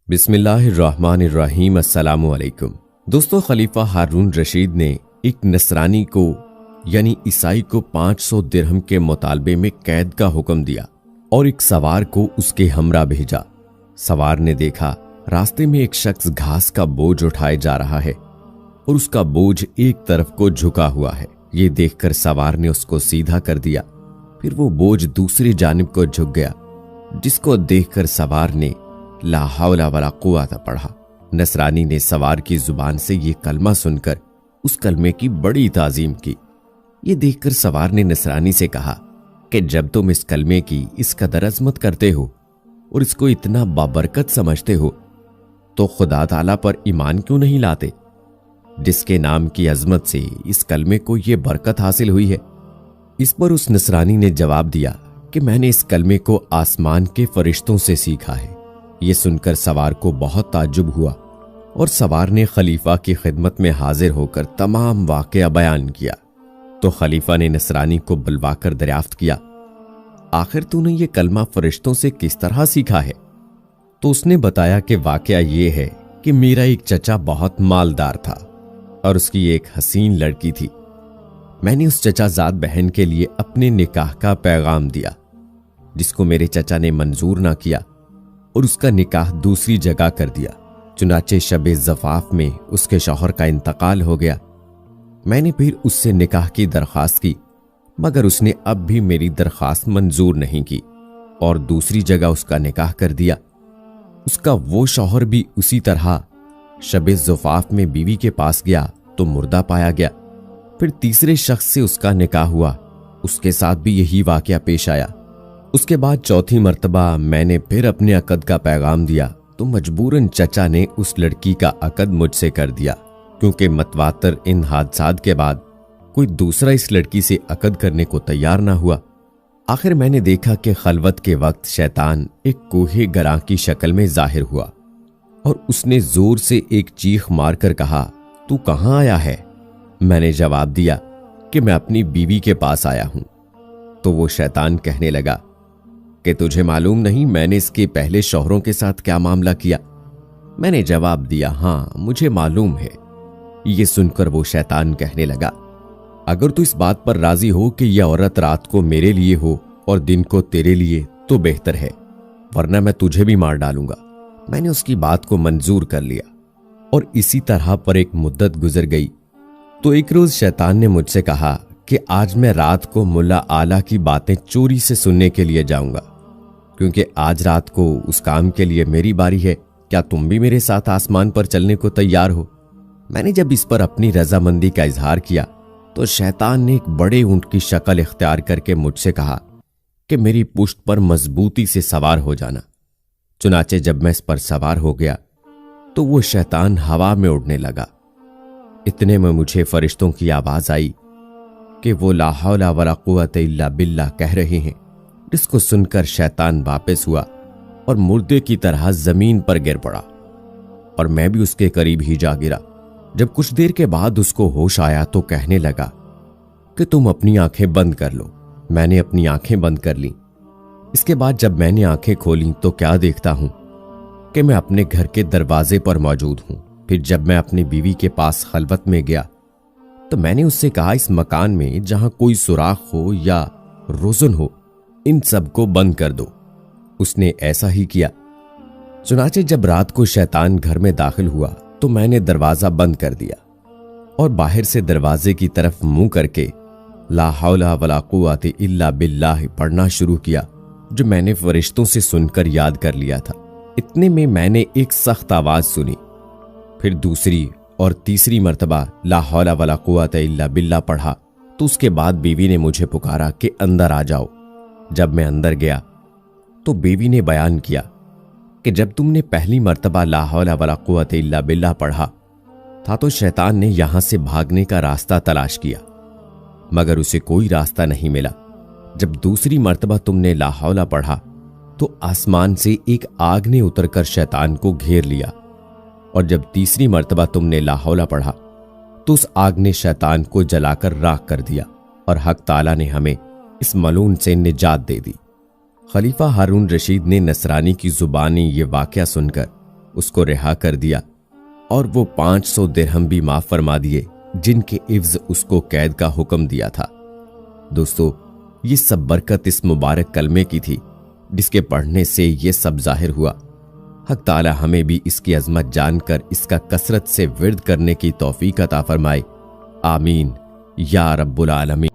بسم اللہ الرحمن الرحیم۔ السلام علیکم دوستو، خلیفہ ہارون رشید نے ایک نصرانی کو یعنی عیسائی کو 500 درہم کے مطالبے میں قید کا حکم دیا اور ایک سوار کو اس کے ہمراہ بھیجا۔ سوار نے دیکھا راستے میں ایک شخص گھاس کا بوجھ اٹھائے جا رہا ہے اور اس کا بوجھ ایک طرف کو جھکا ہوا ہے۔ یہ دیکھ کر سوار نے اس کو سیدھا کر دیا، پھر وہ بوجھ دوسری جانب کو جھک گیا، جس کو دیکھ کر سوار نے لا حول ولا قوت پڑھا۔ نصرانی نے سوار کی زبان سے یہ کلمہ سن کر اس کلمے کی بڑی تعظیم کی۔ یہ دیکھ کر سوار نے نصرانی سے کہا کہ جب تم اس کلمے کی اس قدر عظمت کرتے ہو اور اس کو اتنا بابرکت سمجھتے ہو تو خدا تعالیٰ پر ایمان کیوں نہیں لاتے، جس کے نام کی عظمت سے اس کلمے کو یہ برکت حاصل ہوئی ہے؟ اس پر اس نصرانی نے جواب دیا کہ میں نے اس کلمے کو آسمان کے فرشتوں سے سیکھا ہے۔ یہ سن کر سوار کو بہت تعجب ہوا اور سوار نے خلیفہ کی خدمت میں حاضر ہو کر تمام واقعہ بیان کیا۔ تو خلیفہ نے نصرانی کو بلوا کر دریافت کیا، آخر تو نے یہ کلمہ فرشتوں سے کس طرح سیکھا ہے؟ تو اس نے بتایا کہ واقعہ یہ ہے کہ میرا ایک چچا بہت مالدار تھا اور اس کی ایک حسین لڑکی تھی۔ میں نے اس چچا زاد بہن کے لیے اپنے نکاح کا پیغام دیا، جس کو میرے چچا نے منظور نہ کیا اور اس کا نکاح دوسری جگہ کر دیا۔ چنانچہ شب زفاف میں اس کے شوہر کا انتقال ہو گیا۔ میں نے پھر اس سے نکاح کی درخواست کی، مگر اس نے اب بھی میری درخواست منظور نہیں کی اور دوسری جگہ اس کا نکاح کر دیا۔ اس کا وہ شوہر بھی اسی طرح شب زفاف میں بیوی کے پاس گیا تو مردہ پایا گیا۔ پھر تیسرے شخص سے اس کا نکاح ہوا، اس کے ساتھ بھی یہی واقعہ پیش آیا۔ اس کے بعد چوتھی مرتبہ میں نے پھر اپنے عقد کا پیغام دیا تو مجبوراً چچا نے اس لڑکی کا عقد مجھ سے کر دیا، کیونکہ متواتر ان حادثات کے بعد کوئی دوسرا اس لڑکی سے عقد کرنے کو تیار نہ ہوا۔ آخر میں نے دیکھا کہ خلوت کے وقت شیطان ایک کوہ گراں کی شکل میں ظاہر ہوا اور اس نے زور سے ایک چیخ مار کر کہا، تو کہاں آیا ہے؟ میں نے جواب دیا کہ میں اپنی بیوی کے پاس آیا ہوں۔ تو وہ شیطان کہنے لگا کہ تجھے معلوم نہیں میں نے اس کے پہلے شوہروں کے ساتھ کیا معاملہ کیا؟ میں نے جواب دیا، ہاں مجھے معلوم ہے۔ یہ سن کر وہ شیطان کہنے لگا، اگر تو اس بات پر راضی ہو کہ یہ عورت رات کو میرے لیے ہو اور دن کو تیرے لیے تو بہتر ہے، ورنہ میں تجھے بھی مار ڈالوں گا۔ میں نے اس کی بات کو منظور کر لیا اور اسی طرح پر ایک مدت گزر گئی۔ تو ایک روز شیطان نے مجھ سے کہا کہ آج میں رات کو ملا اعلیٰ کی باتیں چوری سے سننے کے لیے جاؤں گا، کیونکہ آج رات کو اس کام کے لیے میری باری ہے۔ کیا تم بھی میرے ساتھ آسمان پر چلنے کو تیار ہو؟ میں نے جب اس پر اپنی رضامندی کا اظہار کیا تو شیطان نے ایک بڑے اونٹ کی شکل اختیار کر کے مجھ سے کہا کہ میری پشت پر مضبوطی سے سوار ہو جانا۔ چنانچہ جب میں اس پر سوار ہو گیا تو وہ شیطان ہوا میں اڑنے لگا۔ اتنے میں مجھے فرشتوں کی آواز آئی کہ وہ لا حول ولا قوت الا باللہ کہہ رہے ہیں، جس کو سن کر شیطان واپس ہوا اور مردے کی طرح زمین پر گر پڑا اور میں بھی اس کے قریب ہی جا گرا۔ جب کچھ دیر کے بعد اس کو ہوش آیا تو کہنے لگا کہ تم اپنی آنکھیں بند کر لو۔ میں نے اپنی آنکھیں بند کر لیں۔ اس کے بعد جب میں نے آنکھیں کھولیں تو کیا دیکھتا ہوں کہ میں اپنے گھر کے دروازے پر موجود ہوں۔ پھر جب میں اپنی بیوی کے پاس خلوت میں گیا تو میں نے اس سے کہا، اس مکان میں جہاں کوئی سوراخ ہو یا روزن ہو ان سب کو بند کر دو۔ اس نے ایسا ہی کیا۔ چنانچہ جب رات کو شیطان گھر میں داخل ہوا تو میں نے دروازہ بند کر دیا اور باہر سے دروازے کی طرف منہ کر کے لا حول ولا قوت الا باللہ پڑھنا شروع کیا، جو میں نے فرشتوں سے سن کر یاد کر لیا تھا۔ اتنے میں میں نے ایک سخت آواز سنی، پھر دوسری اور تیسری مرتبہ لا حول ولا قوت الا باللہ پڑھا تو اس کے بعد بیوی نے مجھے پکارا کہ اندر آ جاؤ۔ جب میں اندر گیا تو بیوی نے بیان کیا کہ جب تم نے پہلی مرتبہ لا حول ولا قوت الا باللہ پڑھا تھا تو شیطان نے یہاں سے بھاگنے کا راستہ تلاش کیا، مگر اسے کوئی راستہ نہیں ملا۔ جب دوسری مرتبہ تم نے لا حول پڑھا تو آسمان سے ایک آگ نے اتر کر شیطان کو گھیر لیا، اور جب تیسری مرتبہ تم نے لا حول پڑھا تو اس آگ نے شیطان کو جلا کر راکھ کر دیا، اور حق تعالیٰ نے ہمیں اس ملعون سے نجات دے دی۔ خلیفہ ہارون رشید نے نصرانی کی زبانی یہ واقعہ سن کر اس کو رہا کر دیا اور وہ 500 درہم بھی معاف فرما دیے جن کے عوض اس کو قید کا حکم دیا تھا۔ دوستو، یہ سب برکت اس مبارک کلمے کی تھی جس کے پڑھنے سے یہ سب ظاہر ہوا۔ حق تعالی ہمیں بھی اس کی عظمت جان کر اس کا کثرت سے ورد کرنے کی توفیق عطا فرمائے، آمین یا رب العالمین۔